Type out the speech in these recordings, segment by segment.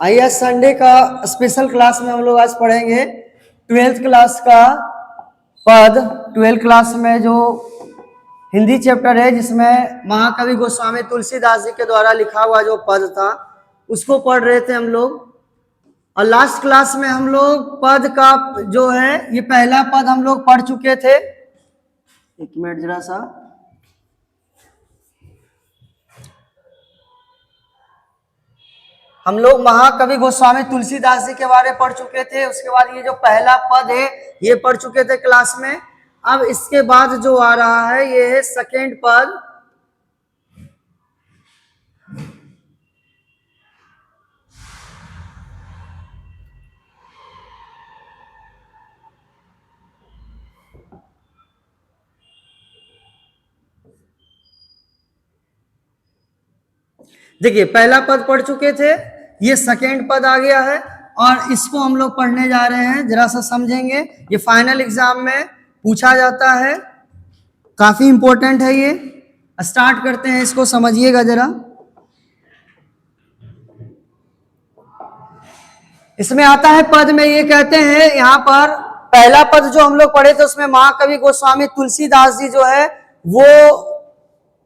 आइए संडे का special class में हम लोग आज पढ़ेंगे 12th क्लास का पद। 12th क्लास में जो हिंदी चैप्टर है जिसमें महाकवि गोस्वामी तुलसीदास जी के द्वारा लिखा हुआ जो पद था उसको पढ़ रहे थे हम लोग। और लास्ट क्लास में हम लोग पद का जो है ये पहला पद हम लोग पढ़ चुके थे। एक मिनट जरा सा, हम लोग महाकवि गोस्वामी तुलसीदास जी के बारे में पढ़ चुके थे। उसके बाद ये जो पहला पद है ये पढ़ चुके थे क्लास में। अब इसके बाद जो आ रहा है ये है सेकेंड पद। देखिए पहला पद पढ़ चुके थे, ये सेकेंड पद आ गया है और इसको हम लोग पढ़ने जा रहे हैं। जरा सा समझेंगे, ये फाइनल एग्जाम में पूछा जाता है, काफी इंपॉर्टेंट है ये। स्टार्ट करते हैं, इसको समझिएगा जरा। इसमें आता है पद में ये कहते हैं, यहाँ पर पहला पद जो हम लोग पढ़े थे उसमें महाकवि गोस्वामी तुलसीदास जी जो है वो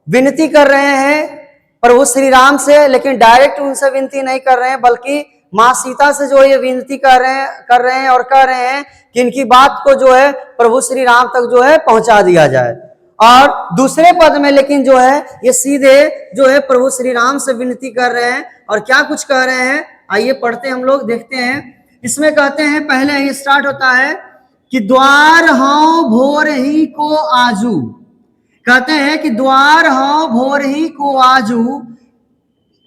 विनती कर रहे हैं प्रभु श्री राम से, लेकिन डायरेक्ट उनसे विनती नहीं कर रहे हैं बल्कि माँ सीता से जो ये विनती कर रहे हैं और कह रहे हैं कि इनकी बात को जो है प्रभु श्री राम तक जो है पहुंचा दिया जाए। और दूसरे पद में लेकिन जो है ये सीधे जो है प्रभु श्री राम से विनती कर रहे हैं और क्या कुछ कह रहे हैं आइए पढ़ते हम लोग, देखते हैं। इसमें कहते हैं, पहले ये स्टार्ट होता है कि द्वार हौ भोर ही को आजू। कहते हैं कि द्वार हौ भोर ही को आजू।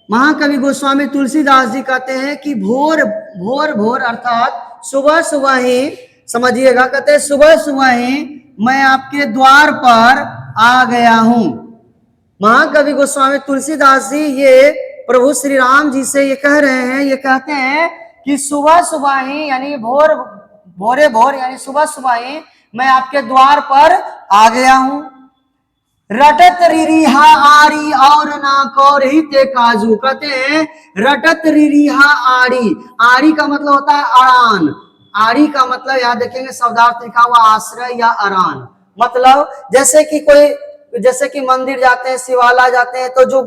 महाकवि गोस्वामी तुलसीदास जी कहते हैं कि भोर भोर भोर अर्थात सुबह सुबह ही, समझिएगा, कहते हैं सुबह सुबह ही मैं आपके द्वार पर आ गया हूं। महाकवि गोस्वामी तुलसीदास जी ये प्रभु श्री राम जी से ये कह रहे हैं, ये कहते हैं कि सुबह सुबह ही यानी भोरे भोर यानी सुबह सुबह ही मैं आपके द्वार पर आ गया हूं। रटत रिरिहा आरी और ना कौरही ते काजू। कहते हैं रटत रिरिहा आरी, आरी का मतलब होता है अरान। आरी का मतलब यहाँ देखेंगे शब्दार्थ लिखा हुआ आश्रय या अरान। मतलब जैसे कि मंदिर जाते हैं, शिवाला जाते हैं, तो जो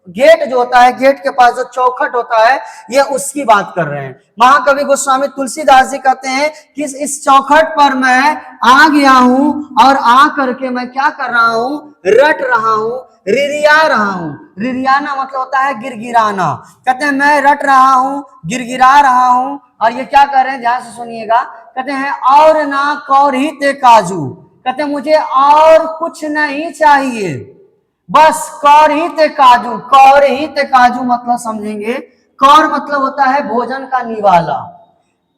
गेट जो होता है, गेट के पास जो चौखट होता है, ये उसकी बात कर रहे हैं। महाकवि गोस्वामी तुलसीदास जी कहते हैं कि इस चौखट पर मैं आ गया हूं और आ करके मैं क्या कर रहा हूं, रट रहा हूं, रिरिया रहा हूं। रिरियाना मतलब होता है गिरगिराना। कहते हैं मैं रट रहा हूं, गिरगिरा रहा हूं। और ये क्या कर रहे हैं, ध्यान से सुनिएगा। कहते हैं और ना कौरही ते काजू। कहते हैं मुझे और कुछ नहीं चाहिए, बस कौर ही ते काजू। कौर ही ते काजू मतलब समझेंगे, कौर मतलब होता है भोजन का निवाला।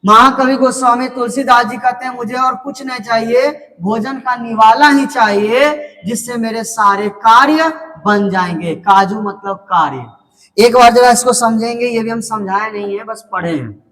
महाकवि गोस्वामी तुलसीदास जी कहते हैं मुझे और कुछ नहीं चाहिए, भोजन का निवाला ही चाहिए जिससे मेरे सारे कार्य बन जाएंगे। काजू मतलब कार्य। एक बार जरा इसको समझेंगे, ये भी हम समझाए नहीं है, बस पढ़े हैं।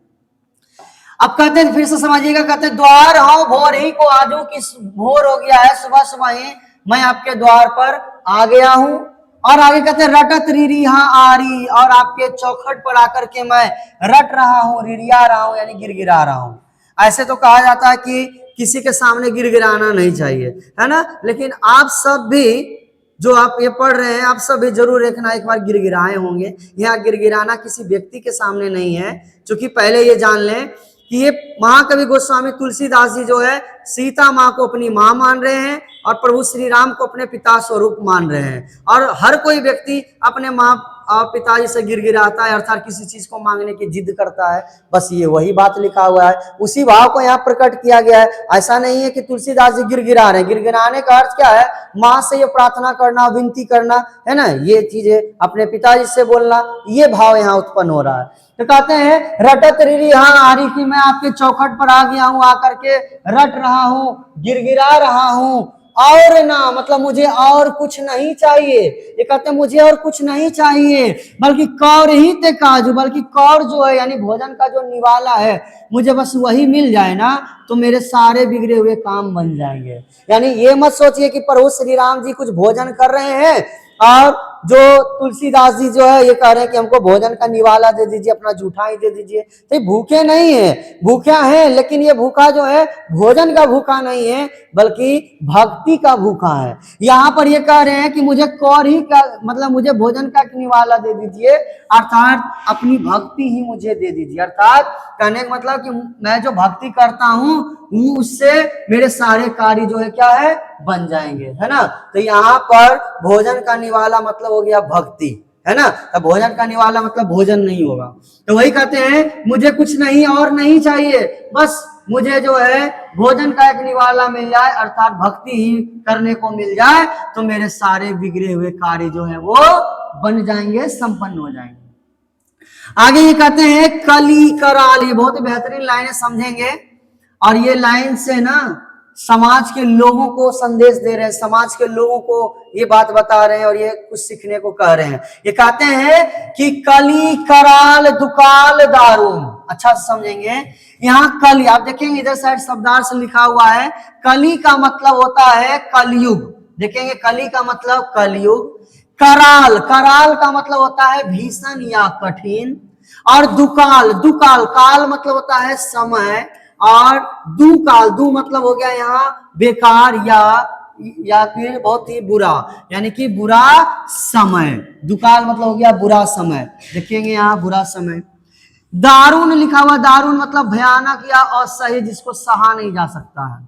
अब कहते हैं फिर से समझिएगा, कहते हैं द्वार हूं भोर ही को आजू, की भोर हो गया है, सुबह सुबह ही मैं आपके द्वार पर आ गया हूं। और आगे कहते हैं रटत रिरिहा आरी, और आपके चौखट पर आकर के मैं रट रहा हूं, रिरिया रहा हूं यानी गिरगिरा रहा हूं। ऐसे तो कहा जाता है कि किसी के सामने गिरगिराना नहीं चाहिए, है ना, लेकिन आप सब भी जो आप ये पढ़ रहे हैं आप सब भी जरूर एक बार गिरगिराए होंगे। यहाँ गिरगिराना किसी व्यक्ति के सामने नहीं है, क्योंकि पहले ये जान लें कि ये महाकवि गोस्वामी तुलसीदास जी जो है सीता माँ को अपनी माँ मान रहे हैं और प्रभु श्री राम को अपने पिता स्वरूप मान रहे हैं। और हर कोई व्यक्ति अपने माँ पिताजी से गिरगिराता है, अर्थात किसी चीज को मांगने की जिद करता है। बस ये वही बात लिखा हुआ है, उसी भाव को यहाँ प्रकट किया गया है। ऐसा नहीं है कि तुलसीदास जी गिरगिरा रहे हैं। गिरगिराने का अर्थ क्या है, माँ से ये प्रार्थना करना, विनती करना, है ना, ये चीजें अपने पिताजी से बोलना, ये भाव यहाँ उत्पन्न हो रहा है। तो कहते हैं रटत रिरिहा आरी, की मैं आपके चौखट पर आ गया हूं, आकर के रट रहा हूं, गिरगिरा रहा हूं। और ना मतलब मुझे और कुछ नहीं चाहिए। ये कहते हैं मुझे और कुछ नहीं चाहिए बल्कि कौर ही ते काजू, बल्कि कौर जो है यानी भोजन का जो निवाला है, मुझे बस वही मिल जाए ना तो मेरे सारे बिगड़े हुए काम बन जाएंगे। यानी ये मत सोचिए कि प्रभु श्री राम जी कुछ भोजन कर रहे हैं और जो तुलसीदास जी जो है ये कह रहे हैं कि हमको भोजन का निवाला दे दीजिए, अपना जूठा ही दे दीजिए। तो भूखे नहीं है, भूखा है, लेकिन ये भूखा जो है भोजन का भूखा नहीं है बल्कि भक्ति का भूखा है। यहाँ पर ये कह रहे हैं कि मुझे कौर ही का मतलब मुझे भोजन का निवाला दे दीजिए, अर्थात अपनी भक्ति ही मुझे दे दीजिए। अर्थात कहने का मतलब कि मैं जो भक्ति करता हूँ उससे मेरे सारे कार्य जो है क्या है बन जाएंगे, है ना। तो यहाँ पर भोजन का निवाला मतलब हो गया भक्ति, है ना। तो भोजन का निवाला मतलब भोजन नहीं होगा। तो वही कहते हैं मुझे कुछ नहीं और नहीं चाहिए, बस मुझे जो है भोजन का एक निवाला मिल जाए, अर्थात भक्ति ही करने को मिल जाए, तो मेरे सारे बिगड़े हुए कार्य जो है वो बन जाएंगे, संपन्न हो जाएंगे। आगे ये कहते हैं कली कराल, ये बहुत ही बेहतरीन लाइनें समझेंगे, और ये लाइन से ना समाज के लोगों को संदेश दे रहे हैं, समाज के लोगों को ये बात बता रहे हैं और ये कुछ सीखने को कह रहे हैं। ये कहते हैं कि कली कराल दुकाल दारुन, अच्छा समझेंगे। यहाँ कली आप देखेंगे इधर साइड शब्दार्थ से लिखा हुआ है, कली का मतलब होता है कलयुग, देखेंगे कली का मतलब कलयुग। कराल, कराल का मतलब होता है भीषण या कठिन, और दुकाल, दुकाल काल मतलब होता है समय, और दुकाल दु मतलब हो गया यहाँ बेकार या फिर बहुत ही बुरा, यानी कि बुरा समय। दुकाल मतलब हो गया बुरा समय, देखेंगे यहाँ बुरा समय। दारुण लिखा हुआ, दारुण मतलब भयानक या असह्य, जिसको सहा नहीं जा सकता है।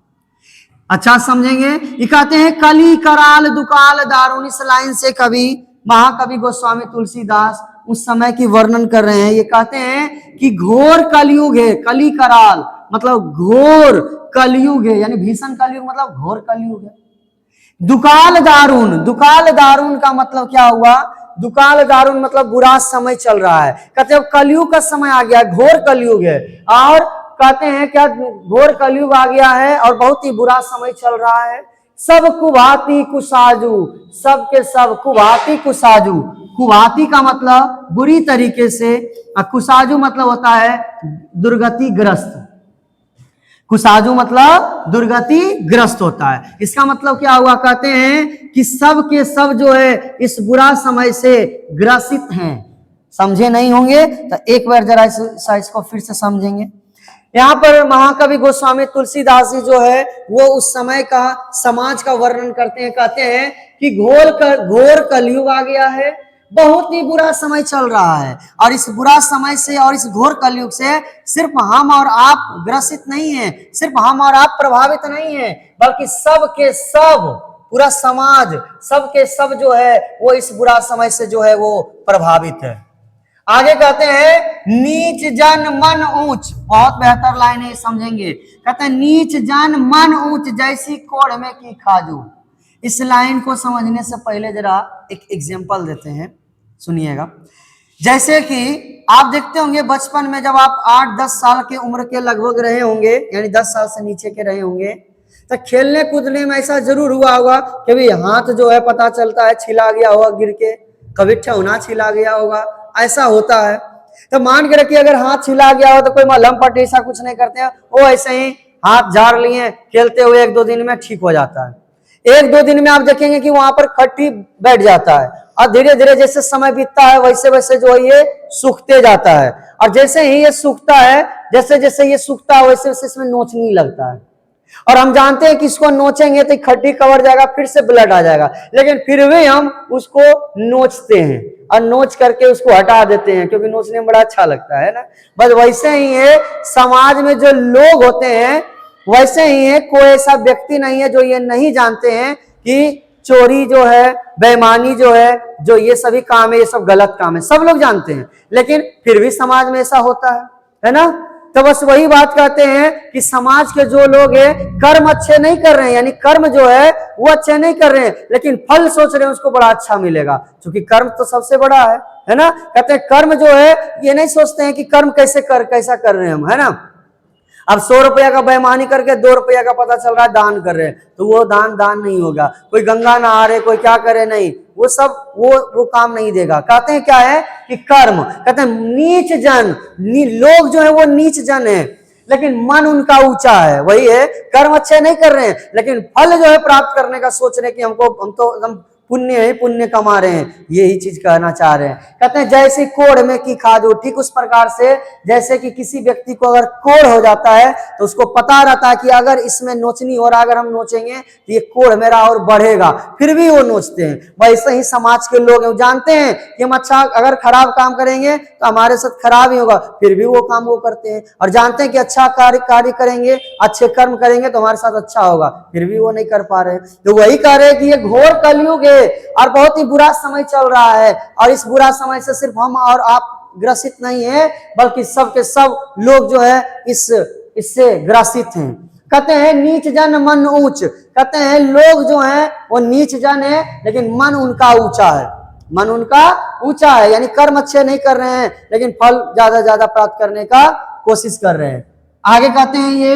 अच्छा समझेंगे। ये कहते हैं कली कराल दुकाल दारुण, इस लाइन से कवि महाकवि गोस्वामी तुलसीदास उस समय की वर्णन कर रहे हैं। ये कहते हैं कि घोर कलयुग है, कली कराल मतलब घोर कलयुग है, यानी भीषण कलयुग मतलब घोर कलयुग है। दुकाल दारुण, दुकाल दारुण का मतलब क्या हुआ, दुकाल दारुण मतलब बुरा समय चल रहा है। कहते हैं कलयुग का समय आ गया, घोर कलयुग है, और कहते हैं क्या घोर कलयुग आ गया है और बहुत ही बुरा समय चल रहा है। सब कुभाती कुसाजू, सब के सब कुभाती कुसाजू, कुभाती का मतलब बुरी तरीके से, और कुसाजू मतलब होता है दुर्गति ग्रस्त, कुसाजू मतलब दुर्गति ग्रस्त होता है। इसका मतलब क्या हुआ, कहते हैं कि सब के सब जो है इस बुरा समय से ग्रसित हैं। समझे नहीं होंगे तो एक बार जरा इसको फिर से समझेंगे। यहाँ पर महाकवि गोस्वामी तुलसीदास जी जो है वो उस समय का समाज का वर्णन करते हैं, कहते हैं कि घोर कलयुग आ गया है, बहुत ही बुरा समय चल रहा है, और इस बुरा समय से और इस घोर कलयुग से सिर्फ हम और आप ग्रसित नहीं हैं, सिर्फ हम और आप प्रभावित नहीं हैं, बल्कि सब के सब पूरा समाज सब के सब जो है वो इस बुरा समय से जो है वो प्रभावित है। आगे कहते हैं नीच जन मन ऊंच, बहुत बेहतर लाइन है, समझेंगे। कहते हैं नीच जन मन ऊंच जैसी कोढ़ में की खाजू। इस लाइन को समझने से पहले जरा एक एग्जांपल देते हैं, सुनिएगा। जैसे कि आप देखते होंगे बचपन में जब आप 8-10 साल के उम्र के लगभग रहे होंगे, यानी 10 साल से नीचे के रहे होंगे, तो खेलने कूदने में ऐसा जरूर हुआ होगा कि भी हाथ जो है पता चलता है छिला गया होगा गिर के, कभी ठेहुना छिला गया होगा, ऐसा होता है। तो मान के रखिए अगर हाथ छिला गया हो तो कोई मलहम पट्टी ऐसा कुछ नहीं करते हैं, वो ऐसे ही हाथ झाड़ लिए, खेलते हुए 1-2 दिन में ठीक हो जाता है। 1-2 दिन में आप देखेंगे कि वहां पर खट्टी बैठ जाता है, और धीरे धीरे जैसे समय बीतता है वैसे वैसे जो है ये सूखते जाता है, और जैसे ही ये सूखता है, जैसे जैसे ये सूखता है वैसे वैसे इसमें नोच नहीं लगता है, और हम जानते हैं कि इसको नोचेंगे तो खट्टी कवर जाएगा, फिर से ब्लड आ जाएगा, लेकिन फिर भी हम उसको नोचते हैं और नोच करके उसको हटा देते हैं, क्योंकि नोचने में बड़ा अच्छा लगता है ना। बस वैसे ही है समाज में जो लोग होते हैं, वैसे ही है, कोई ऐसा व्यक्ति नहीं है जो ये नहीं जानते हैं कि चोरी जो है, बेईमानी जो है, जो ये सभी काम है, ये सब गलत काम है, सब लोग जानते हैं, लेकिन फिर भी समाज में ऐसा होता है ना। तो बस वही बात कहते हैं कि समाज के जो लोग हैं कर्म अच्छे नहीं कर रहे हैं, यानी कर्म जो है वो अच्छे नहीं कर रहे हैं, लेकिन फल सोच रहे हैं उसको बड़ा अच्छा मिलेगा, क्योंकि कर्म तो सबसे बड़ा है ना। कहते हैं कर्म जो है ये नहीं सोचते हैं कि कर्म कैसा कर रहे हैं हम, है ना। अब 100 रुपया का बेईमानी करके 2 रुपया का पता चल रहा है दान कर रहे हैं, तो वो दान नहीं होगा। कोई गंगा नहा रहे, कोई क्या करे, नहीं, वो सब वो काम नहीं देगा। कहते हैं क्या है कि कर्म, कहते हैं नीच जन, लोग जो है वो नीच जन है, लेकिन मन उनका ऊंचा है। वही है, कर्म अच्छे नहीं कर रहे हैं, लेकिन फल जो है प्राप्त करने का सोच रहे कि हम पुण्य ही पुण्य कमा रहे हैं, यही चीज कहना चाह रहे हैं। कहते हैं जैसे कोढ़ में की खादू, ठीक उस प्रकार से जैसे कि किसी व्यक्ति को अगर कोढ़ हो जाता है तो उसको पता रहता है कि अगर इसमें नोचनी हो रहा है, अगर हम नोचेंगे तो ये कोढ़ मेरा और बढ़ेगा, फिर भी वो नोचते हैं। वैसे ही समाज के लोग हैं, जानते हैं कि हम अच्छा अगर खराब काम करेंगे तो हमारे साथ खराब ही होगा, फिर भी वो काम वो करते हैं। और जानते हैं कि अच्छा कार्य करेंगे, अच्छे कर्म करेंगे तो हमारे साथ अच्छा होगा, फिर भी वो नहीं कर पा रहे। तो वही कह रहे हैं कि ये घोर कलयुग है और बहुत ही बुरा समय चल रहा है, और इस बुरा समय से सिर्फ हम और आप ग्रसित नहीं है, बल्कि सब के सब लोग जो है इससे ग्रसित हैं। कहते हैं नीच जन मन ऊंच, कहते हैं लोग जो हैं वो नीच जन है, लेकिन मन उनका ऊंचा है, मन उनका ऊंचा है, यानी कर्म अच्छे नहीं कर रहे हैं लेकिन फल ज्यादा प्राप्त करने का कोशिश कर रहे हैं। आगे कहते हैं ये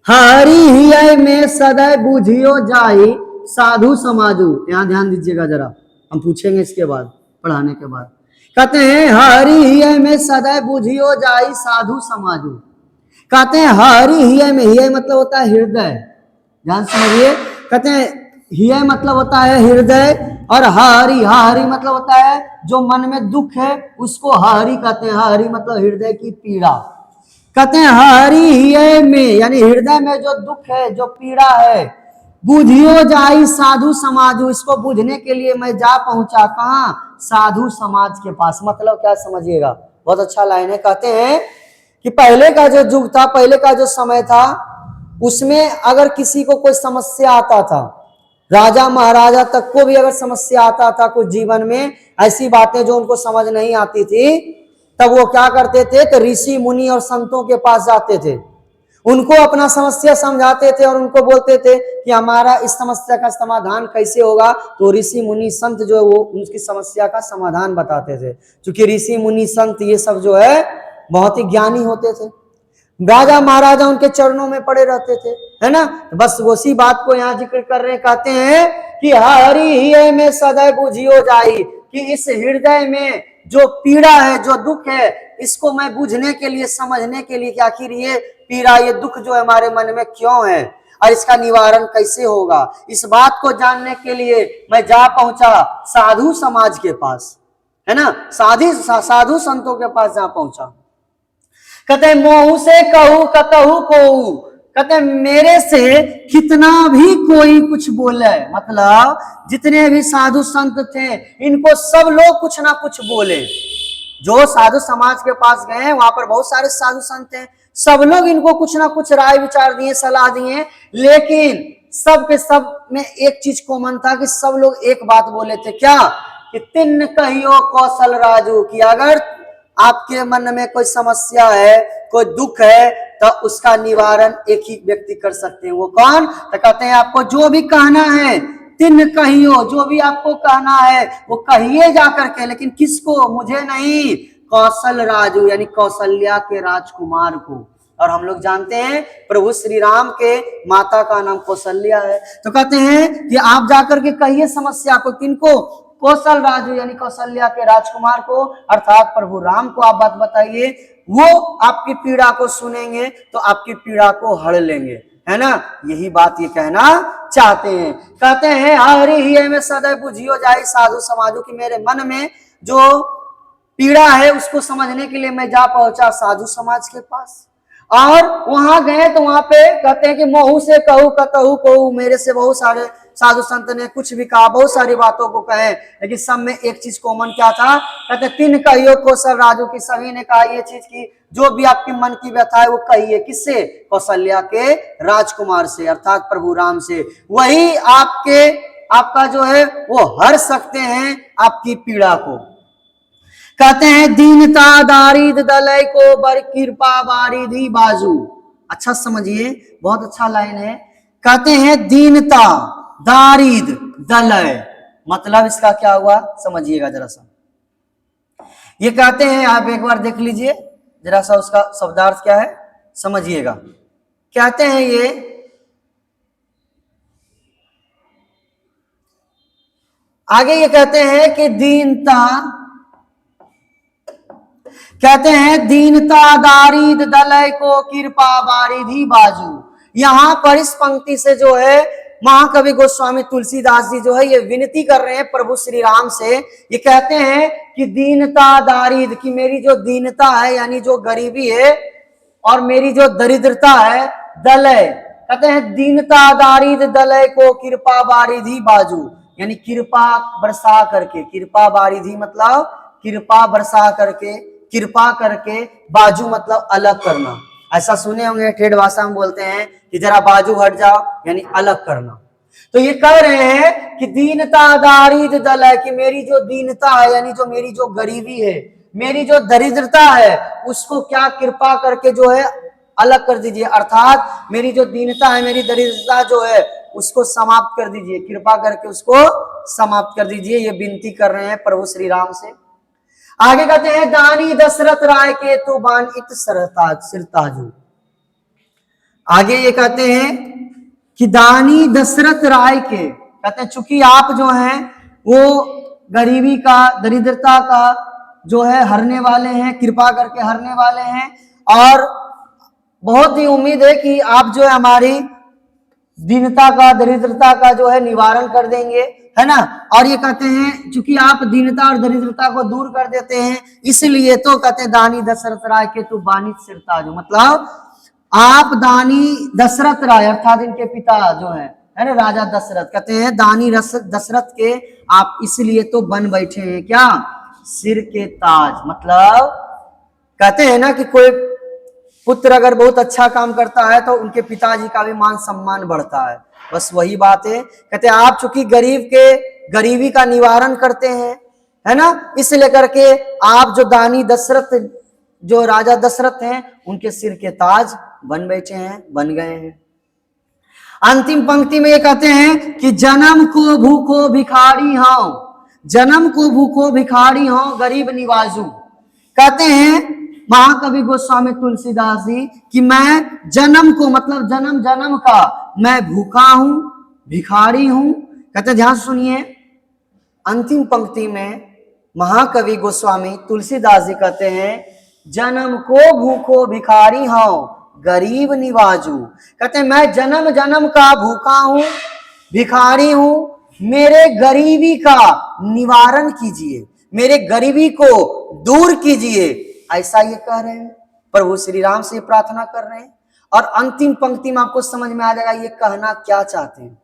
हरि हिय में सदैव बुझियो जाई साधु समाजू। यहां ध्यान दीजिएगा जरा, हम पूछेंगे इसके बाद पढ़ाने के बाद। कहते हैं हरि हिय में सदैव बुझियो जाई साधु समाजू। कहते हैं हरि हिय में, हिय मतलब होता है हृदय, ध्यान समझिए। कहते हैं हिय मतलब होता है हृदय, और हरि मतलब होता है जो मन में दुख है उसको हरि कहते हैं। हरि मतलब हृदय की पीड़ा। कहते हैं हरि हिय में, यानी हृदय में जो दुख है, जो पीड़ा है, बुझियो जाई साधु समाजू, इसको बुझने के लिए मैं जा पहुंचा कहां, साधु समाज के पास। मतलब क्या समझिएगा, बहुत अच्छा लाइन है। कहते हैं कि पहले का जो युग था, पहले का जो समय था, उसमें अगर किसी को कोई समस्या आता था, राजा महाराजा तक को भी अगर समस्या आता था कुछ जीवन में, ऐसी बातें जो उनको समझ नहीं आती थी, तब वो क्या करते थे, तो ऋषि मुनि और संतों के पास जाते थे, उनको अपना समस्या समझाते थे और उनको बोलते थे कि हमारा इस समस्या का समाधान कैसे होगा। तो ऋषि मुनि संत जो है वो उनकी समस्या का समाधान बताते थे, क्योंकि ऋषि मुनि संत ये सब जो है बहुत ही ज्ञानी होते थे। राजा महाराजा उनके चरणों में पड़े रहते थे, है ना। बस उसी बात को यहाँ जिक्र कर रहे, कहते हैं कि हरि हिय में सदैव बुझियो जाई, कि इस हृदय में जो पीड़ा है, जो दुख है, इसको मैं बुझने के लिए, समझने के लिए कि आखिर ये पीड़ा, ये दुख जो हमारे मन में क्यों है और इसका निवारण कैसे होगा, इस बात को जानने के लिए मैं जा पहुंचा साधु समाज के पास, है ना, साधु संतों के पास जा पहुंचा। कहते मोहू से कहू कतहु कोऊ, कहते मेरे से कितना भी कोई कुछ बोले, मतलब जितने भी साधु संत थे इनको सब लोग कुछ ना कुछ बोले। जो साधु समाज के पास गए वहां पर बहुत सारे साधु संत हैं, सब लोग इनको कुछ ना कुछ राय विचार दिए, सलाह दिए, लेकिन सब के सब में एक चीज कॉमन था कि सब लोग एक बात बोले थे, क्या, कि तिन्न कहियो कौशल राजू, कि अगर आपके मन में कोई समस्या है, कोई दुख है, तो उसका निवारण एक ही व्यक्ति कर सकते हैं। वो कौन, तो कहते हैं आपको जो भी कहना है तिन्न कहियो, जो भी आपको कहना है वो कहिए जाकर के, लेकिन किसको, मुझे नहीं, कौशल राजू यानी कौशल्या के राजकुमार को। और हम लोग जानते हैं प्रभु श्री राम के माता का नाम कौशल्या है। तो कहते हैं कि आप जाकर के कहिए समस्या को, किनको, कौशल राजू यानी कौशल्या के राजकुमार को, अर्थात प्रभु राम को आप बात बताइए, वो आपकी पीड़ा को सुनेंगे तो आपकी पीड़ा को हर लेंगे, है ना। यही बात ये कहना चाहते हैं। कहते हैं हरि हिय में सदैव बुझियो जाई साधु समाजू, कि मेरे मन में जो पीड़ा है उसको समझने के लिए मैं जा पहुंचा साधु समाज के पास। और वहां गए तो वहां पे कहते हैं कि मोहू से कहू कतहु कहू, मेरे से बहुत सारे साधु संत ने कुछ भी कहा, बहुत सारी बातों को कहे, लेकिन सब में एक चीज कॉमन क्या था, कहते तीन कहियो कौशल राजू, की सभी ने कहा ये चीज की जो भी आपके मन की व्यथा है वो कहिए, किससे, कौशल्या के राजकुमार से, अर्थात प्रभु राम से। वही आपका जो है वो हर सकते हैं आपकी पीड़ा को। कहते हैं दीनता दारिद दलय को बर कृपा बारिधि बाजू। अच्छा समझिए, बहुत अच्छा लाइन है। कहते हैं दीनता दारिद दलय, मतलब इसका क्या हुआ समझिएगा जरा सा। ये कहते हैं, आप एक बार देख लीजिए जरा सा, उसका शब्दार्थ क्या है समझिएगा। कहते हैं ये आगे, ये कहते हैं कि दीनता, कहते हैं दीनता दारिद दलय को कृपा बारिधि बाजू। यहां पर इस पंक्ति से जो है महाकवि गोस्वामी तुलसीदास जी जो है ये विनती कर रहे हैं प्रभु श्री राम से। ये कहते हैं कि दीनता दारिद, कि मेरी जो दीनता है यानी जो गरीबी है और मेरी जो दरिद्रता है, दलय, कहते हैं दीनता दारिद दलय को कृपा बारिधि बाजू, यानी कृपा बरसा करके, कृपा बारिधि मतलब कृपा बरसा करके, कृपा करके, बाजू मतलब अलग करना। ऐसा सुने होंगे ठेठ भाषा में बोलते हैं कि जरा बाजू हट जाओ, यानी अलग करना। तो ये कह रहे हैं कि दीनता दारिद दलय, कि मेरी जो दीनता है यानी जो मेरी जो गरीबी है, मेरी जो दरिद्रता है, उसको क्या कृपा करके जो है अलग कर दीजिए। अर्थात मेरी जो दीनता है, मेरी दरिद्रता जो है, उसको समाप्त कर दीजिए, कृपा करके उसको समाप्त कर दीजिए। ये विनती कर रहे हैं प्रभु श्री राम से। आगे कहते हैं दानी दशरथ राय के तो बान इत सिरताजू। आगे ये कहते हैं कि दानी दशरथ राय के, कहते हैं चूंकि आप जो हैं वो गरीबी का, दरिद्रता का जो है हरने वाले हैं, कृपा करके हरने वाले हैं, और बहुत ही उम्मीद है कि आप जो है हमारी दीनता का, दरिद्रता का जो है निवारण कर देंगे, है ना। और ये कहते हैं चूंकि आप दीनता और दरिद्रता को दूर कर देते हैं, इसलिए तो कहते हैं दानी दशरथ राय के तू बानित सिरताजू, मतलब आप दानी दशरथ राय अर्थात इनके पिता जो है ना राजा दशरथ, कहते हैं दानी दशरथ के आप इसलिए तो बन बैठे हैं क्या, सिर के ताज। मतलब कहते हैं ना कि कोई पुत्र अगर बहुत अच्छा काम करता है तो उनके पिताजी का भी मान सम्मान बढ़ता है, बस वही बात है। कहते हैं आप चूंकि गरीब के गरीबी का निवारण करते हैं, है ना, इसलिए करके आप जो दानी दशरथ, जो राजा दशरथ हैं, उनके सिर के ताज बन बैठे हैं, बन गए हैं। अंतिम पंक्ति में ये कहते हैं कि जन्म को भूखो भिखारी हूं, जन्म को भूखो भिखारी हूं गरीब निवाजू। कहते हैं महाकवि गोस्वामी तुलसीदास जी कि मैं जन्म को, मतलब जन्म जन्म का मैं भूखा हूं, भिखारी हूं। कहते ध्यान सुनिए, अंतिम पंक्ति में महाकवि गोस्वामी तुलसीदास जी कहते हैं जन्म को भूखो भिखारी हूं गरीब निवाजू। कहते हैं मैं जन्म जन्म का भूखा हूं, भिखारी हूं, मेरे गरीबी का निवारण कीजिए, मेरे गरीबी को दूर कीजिए, ऐसा ये कह रहे हैं, प्रभु श्री राम से प्रार्थना कर रहे हैं। और अंतिम पंक्ति में आपको समझ में आ जाएगा ये कहना क्या चाहते हैं।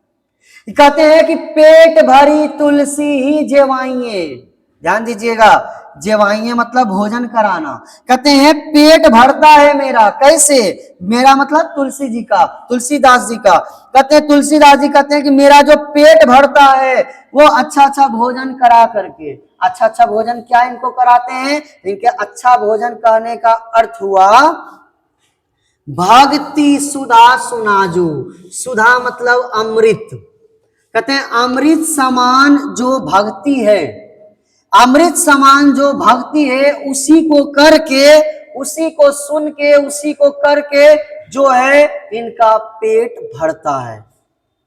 कहते हैं कि पेट भरी तुलसी ही जेवाइए, ध्यान दीजिएगा, जेवाइए मतलब भोजन कराना। कहते हैं पेट भरता है मेरा, कैसे, मेरा मतलब तुलसी जी का, तुलसीदास जी का। कहते हैं तुलसीदास जी कहते हैं कि मेरा जो पेट भरता है वो अच्छा अच्छा भोजन करा करके। अच्छा अच्छा भोजन क्या इनको कराते हैं, इनके अच्छा भोजन कहने का अर्थ हुआ भक्ति सुधा सुनाजू। सुधा मतलब अमृत, कहते हैं अमृत समान जो भक्ति है, अमृत समान जो भक्ति है उसी को करके, उसी को सुन के, उसी को करके जो है इनका पेट भरता है।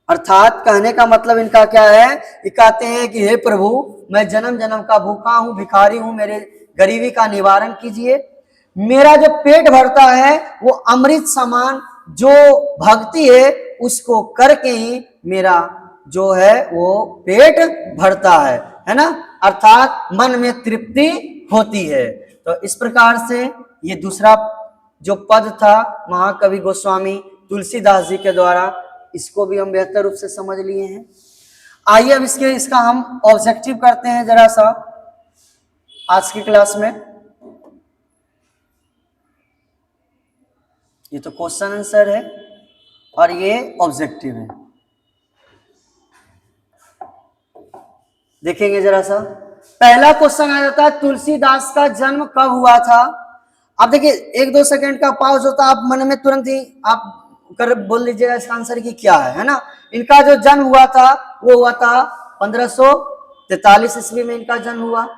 अर्थात कहने का मतलब इनका क्या है, ये कहते हैं कि हे प्रभु मैं जन्म जन्म का भूखा हूं, भिखारी हूं, मेरे गरीबी का निवारण कीजिए। मेरा जो पेट भरता है वो अमृत समान जो भक्ति है उसको करके ही मेरा जो है वो पेट भरता है ना, अर्थात मन में तृप्ति होती है। तो इस प्रकार से ये दूसरा जो पद था महाकवि गोस्वामी तुलसीदास जी के द्वारा, इसको भी हम बेहतर रूप से समझ लिए हैं। आइए अब इसका हम ऑब्जेक्टिव करते हैं जरा सा आज की क्लास में। ये तो क्वेश्चन आंसर है और ये ऑब्जेक्टिव है। देखेंगे जरा सा, पहला क्वेश्चन आ जाता है तुलसीदास का जन्म कब हुआ था। अब देखिए 1-2 सेकंड का पॉज होता है, आप मन में तुरंत ही आप कर बोल लीजिएगा इसका आंसर की क्या है ना। इनका जो जन्म हुआ था वो हुआ था 1543 ईस्वी में इनका जन्म हुआ।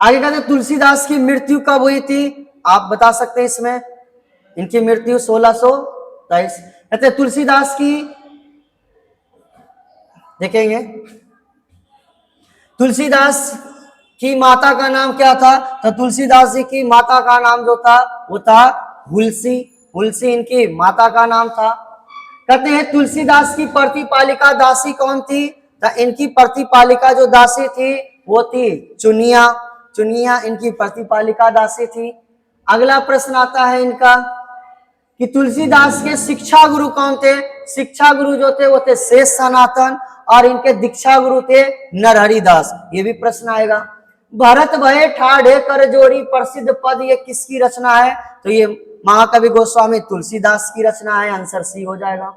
आगे कहते हैं तुलसीदास की मृत्यु कब हुई थी, आप बता सकते हैं इसमें। इनकी मृत्यु 1623। कहते हैं तुलसीदास की, देखेंगे तुलसीदास की माता का नाम क्या था, तो तुलसीदास जी की माता का नाम जो था वो था हुलसी। हुलसी इनकी माता का नाम था। कहते हैं तुलसीदास की प्रतिपालिका दासी कौन थी, तो इनकी प्रतिपालिका जो दासी थी वो थी चुनिया। चुनिया इनकी प्रतिपालिका दासी थी। अगला प्रश्न आता है इनका कि तुलसीदास के शिक्षा गुरु कौन थे। शिक्षा गुरु जो थे वो थे शेष सनातन, और इनके दीक्षा गुरु थे नरहरि दास। ये भी प्रश्न आएगा। भरत भये ठाढ़े कर जोड़ी प्रसिद्ध पद, ये किसकी रचना है, तो ये महाकवि गोस्वामी तुलसीदास की रचना है। आंसर सी हो जाएगा।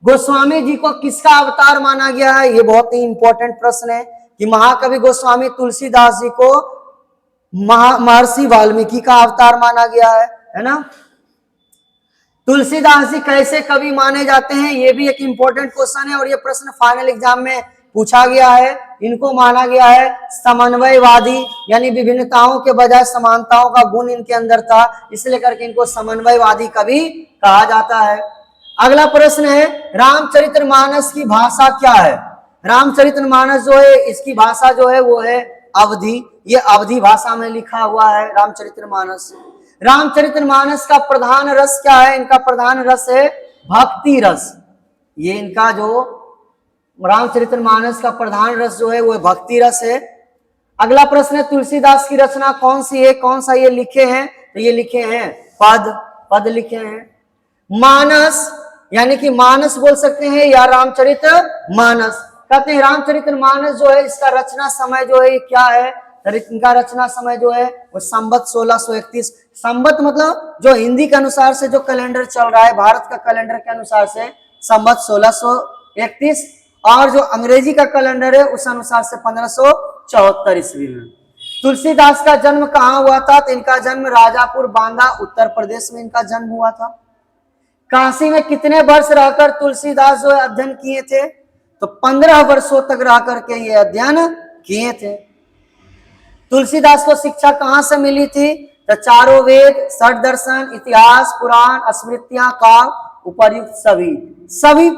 गोस्वामी जी को किसका अवतार माना गया है, ये बहुत ही इंपॉर्टेंट प्रश्न है कि महाकवि गोस्वामी तुलसीदास जी को महर्षि वाल्मीकि का अवतार माना गया है ना। तुलसीदास जी कैसे कवि माने जाते हैं, ये भी एक इंपॉर्टेंट क्वेश्चन है और ये प्रश्न फाइनल एग्जाम में पूछा गया है। इनको माना गया है समन्वयवादी, यानी विभिन्नताओं के बजाय समानताओं का गुण इनके अंदर था, इसलिए करके इनको समन्वयवादी कवि कहा जाता है। अगला प्रश्न है रामचरितमानस की भाषा क्या है। रामचरितमानस जो है इसकी भाषा जो है वो है अवधी। ये अवधी भाषा में लिखा हुआ है रामचरितमानस। रामचरितमानस का प्रधान रस क्या है, इनका प्रधान रस है भक्ति रस। ये इनका जो रामचरितमानस का प्रधान रस जो है वो भक्ति रस है। अगला प्रश्न है तुलसीदास की रचना कौन सी है, कौन सा ये लिखे हैं, तो ये लिखे हैं पद। पद लिखे हैं। मानस यानी कि मानस बोल सकते हैं या रामचरितमानस। कहते हैं रामचरितमानस जो है इसका रचना समय जो है क्या है, इनका रचना समय जो है वो संवत 1631। संवत मतलब जो हिंदी के अनुसार से जो कैलेंडर चल रहा है, भारत का कैलेंडर के अनुसार से संवत 1631, और जो अंग्रेजी का कैलेंडर है उस अनुसार से 1574 ईस्वी में। तुलसीदास का जन्म कहाँ हुआ था, तो इनका जन्म राजापुर बांदा उत्तर प्रदेश में इनका जन्म हुआ था। काशी में कितने वर्ष रहकर तुलसीदास जो है अध्ययन किए थे, तो 15 वर्षों तक रह करके ये अध्ययन किए थे। तुलसीदास को शिक्षा कहां से मिली थी, तो चारों वेद, षट दर्शन, इतिहास, पुराण, स्मृतियां, काल, उपर्युक्त सभी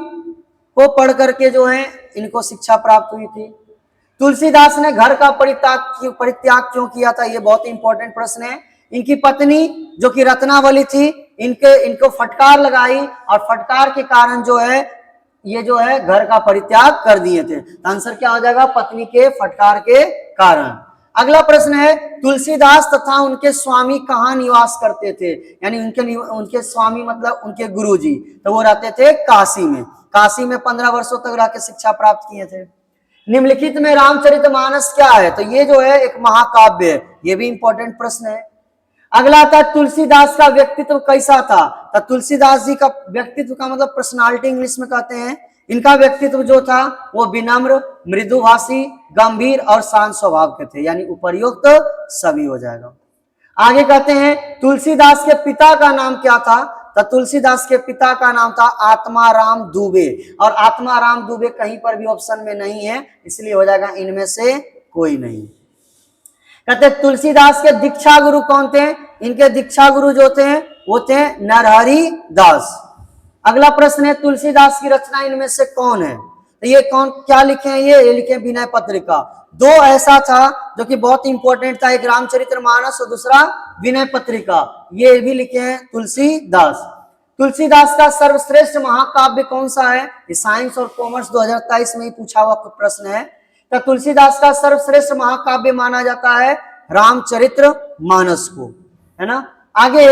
को पढ़ करके जो है इनको शिक्षा प्राप्त हुई थी। तुलसीदास ने घर का परित्याग क्यों किया था, ये बहुत इंपॉर्टेंट प्रश्न है। इनकी पत्नी जो कि रत्नावली थी, इनको फटकार लगाई और फटकार के कारण जो है ये जो है घर का परित्याग कर दिए थे। तो आंसर क्या हो जाएगा, पत्नी के फटकार के कारण। अगला प्रश्न है तुलसीदास तथा उनके स्वामी कहाँ निवास करते थे, यानी उनके स्वामी मतलब उनके गुरुजी, तो वो रहते थे काशी में। काशी में 15 वर्षों तक रह के शिक्षा प्राप्त किए थे। निम्नलिखित में रामचरितमानस क्या है, तो ये जो है एक महाकाव्य है। ये भी इंपॉर्टेंट प्रश्न है। अगला था तुलसीदास का व्यक्तित्व कैसा था, तो तुलसीदास जी का व्यक्तित्व का मतलब पर्सनालिटी इंग्लिश में कहते हैं। इनका व्यक्तित्व जो था वो विनम्र, मृदुभाषी, गंभीर और शांत स्वभाव के थे, यानी उपर्युक्त सभी हो जाएगा। आगे कहते हैं तुलसीदास के पिता का नाम क्या था, तो तुलसीदास के पिता का नाम था आत्माराम दुबे, और आत्माराम दुबे कहीं पर भी ऑप्शन में नहीं है, इसलिए हो जाएगा इनमें से कोई नहीं। कहते तुलसीदास के दीक्षा गुरु कौन थे, इनके दीक्षा गुरु जो थे वो थे नरहरि दास। अगला प्रश्न है तुलसीदास की रचना इनमें से कौन है, तो ये कौन क्या लिखे हैं, ये लिखे विनय पत्रिका। दो ऐसा था जो कि बहुत इंपॉर्टेंट था, एक रामचरितमानस और दूसरा विनय पत्रिका, ये भी लिखे हैं तुलसीदास। तुलसीदास का सर्वश्रेष्ठ महाकाव्य कौन सा है, ये साइंस और कॉमर्स 2023 में ही पूछा हुआ प्रश्न है। तो तुलसीदास का सर्वश्रेष्ठ महाकाव्य माना जाता है रामचरितमानस को, है ना। आगे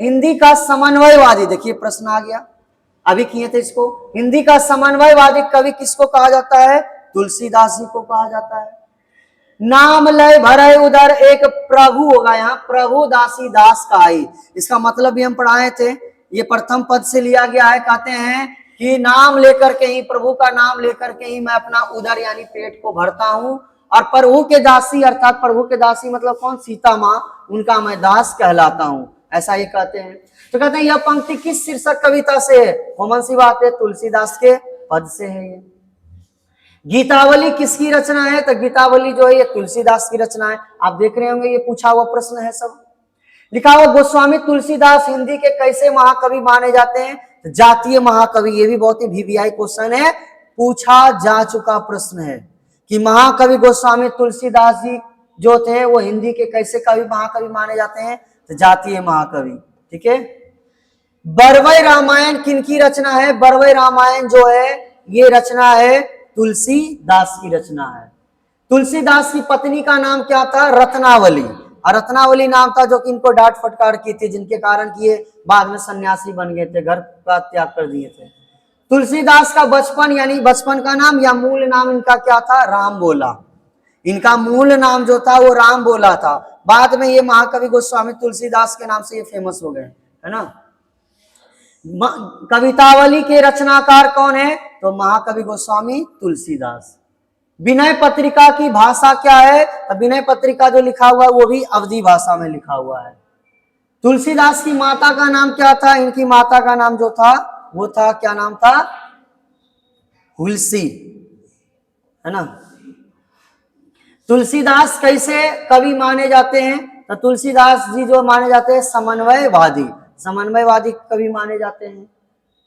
हिंदी का समन्वयवादी, देखिए प्रश्न आ गया, अभी किए थे इसको। हिंदी का समन्वयवादी कवि किसको कहा जाता है, तुलसीदास जी को कहा जाता है। नाम लय भरे उधर एक प्रभु होगा, यहाँ प्रभु दासी दास का आई, इसका मतलब भी हम पढ़ाए थे, ये प्रथम पद से लिया गया है। कहते हैं कि नाम लेकर के ही, प्रभु का नाम लेकर के ही मैं अपना उदर यानी पेट को भरता हूँ, और प्रभु के दासी अर्थात प्रभु के दासी मतलब कौन, सीता माँ, उनका मैं दास कहलाता हूँ, ऐसा ये कहते हैं। तो कहते हैं यह पंक्ति किस शीर्षक कविता से है, कॉमन सी बात है, तुलसीदास के पद से है। ये गीतावली किसकी रचना है? तो गीतावली जो है ये तुलसीदास की रचना है। आप देख रहे होंगे ये पूछा हुआ प्रश्न है सब। लिखा हुआ गोस्वामी तुलसीदास हिंदी के कैसे महाकवि माने जाते हैं? तो जातीय महाकवि। ये भी बहुत ही वीवीआई क्वेश्चन है, पूछा जा चुका प्रश्न है कि महाकवि गोस्वामी तुलसीदास जी जो थे वो हिंदी के कैसे कवि महाकवि माने जाते हैं? तो जातीय महाकवि। ठीक है। बरवई रामायण किनकी रचना है? बरवई रामायण जो है ये रचना है तुलसीदास की रचना है। तुलसीदास की पत्नी का नाम क्या था? रत्नावली। और रत्नावली नाम था जो कि इनको डांट फटकार की थी, जिनके कारण कि ये बाद में सन्यासी बन गए थे, घर का त्याग कर दिए थे। तुलसीदास का बचपन यानी बचपन का नाम या मूल नाम इनका क्या था? राम बोला। इनका मूल नाम जो था वो राम बोला था। बाद में ये महाकवि गोस्वामी तुलसीदास के नाम से ये फेमस हो गए, है ना। कवितावली के रचनाकार कौन है? तो महाकवि गोस्वामी तुलसीदास। विनय पत्रिका की भाषा क्या है? तो विनय पत्रिका जो लिखा हुआ है वो भी अवधी भाषा में लिखा हुआ है। तुलसीदास की माता का नाम क्या था? इनकी माता का नाम जो था वो था, क्या नाम था? हुलसी, है ना। तुलसीदास कैसे कवि माने जाते हैं? तो तुलसीदास जी जो माने जाते हैं समन्वयवादी, समन्वयवादी कवि माने जाते हैं।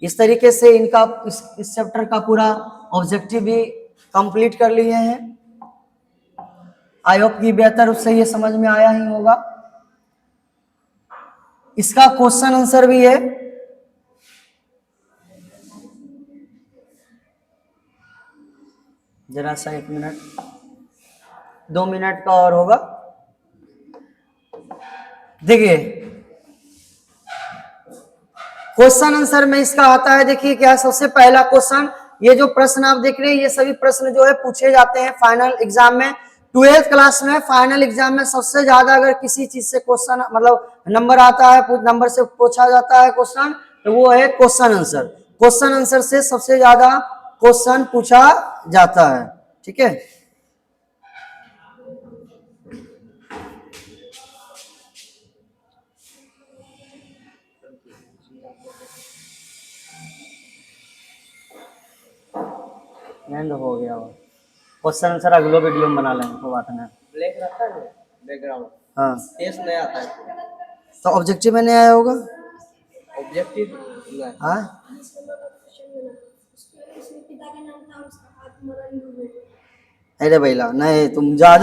इस तरीके से इनका इस चैप्टर का पूरा ऑब्जेक्टिव भी कंप्लीट कर लिए हैं। आई होप कि बेहतर उससे ये समझ में आया ही होगा। इसका क्वेश्चन आंसर भी है। जरा सा 1 मिनट 2 मिनट का और होगा। देखिए क्वेश्चन आंसर में इसका आता है। देखिए क्या सबसे पहला क्वेश्चन, ये जो प्रश्न आप देख रहे हैं ये सभी प्रश्न जो है पूछे जाते हैं फाइनल एग्जाम में। 12th क्लास में फाइनल एग्जाम में सबसे ज्यादा अगर किसी चीज से क्वेश्चन मतलब नंबर आता है, नंबर से पूछा जाता है क्वेश्चन, तो वो है क्वेश्चन आंसर। क्वेश्चन आंसर से सबसे ज्यादा क्वेश्चन पूछा जाता है। ठीक है। एंड हो गया वो क्वेश्चन आंसर अगले वीडियो में बना लेंगे, कोई बात नहीं। ब्लैक रहता है बैकग्राउंड, हाँ टेस्ट नहीं आता है, तो ऑब्जेक्टिव में नहीं आया होगा। ऑब्जेक्टिव हाँ अरे भैया नहीं तुम जा